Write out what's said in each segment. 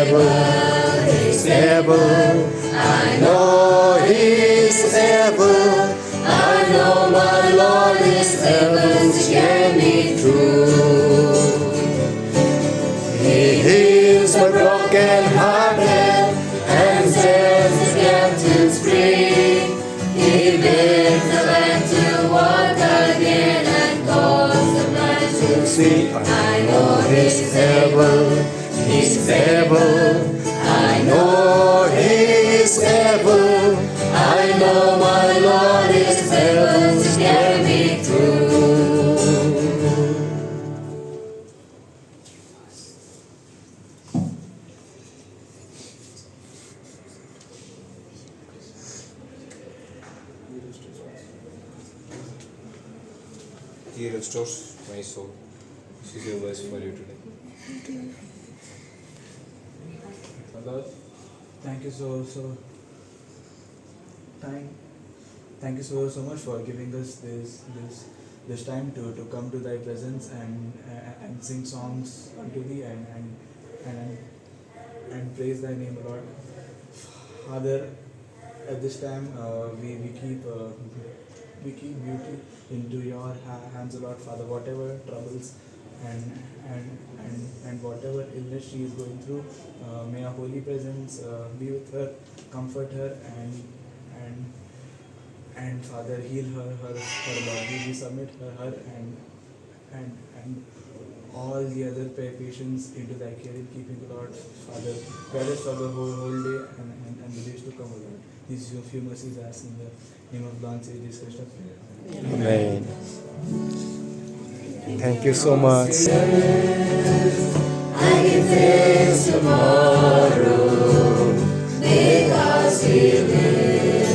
He's able. I know He's able. I know my Lord is able to get me through. He heals the broken-hearted and sets the captives free. He makes the land to walk again and cause the blind to see. I know He's able. He's able. I know He's able. I know my Lord is able to get me through. He restores my soul. This is your verse for you today. Father, thank you so much for giving us this time to come to Thy presence and sing songs unto Thee and praise Thy name, Lord. Father, at this time we keep beauty into Your hands, Lord. Father, whatever troubles and whatever illness she is going through, may Your holy presence be with her, comfort her, and Father, heal her body. We submit her and all the other patients into Thy care in keeping, Lord. Father, guide us for the whole day and the days to come, Lord. These few mercies I ask in the name of Lord Jesus Christ. Amen. Thank you so much. I can face tomorrow because He lives.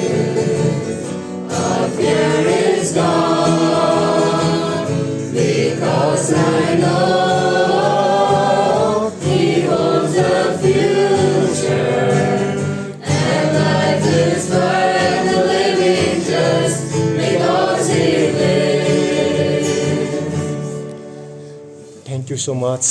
All fear is gone because I know He holds the future, and life is worth the living just because He lives. Thank you so much.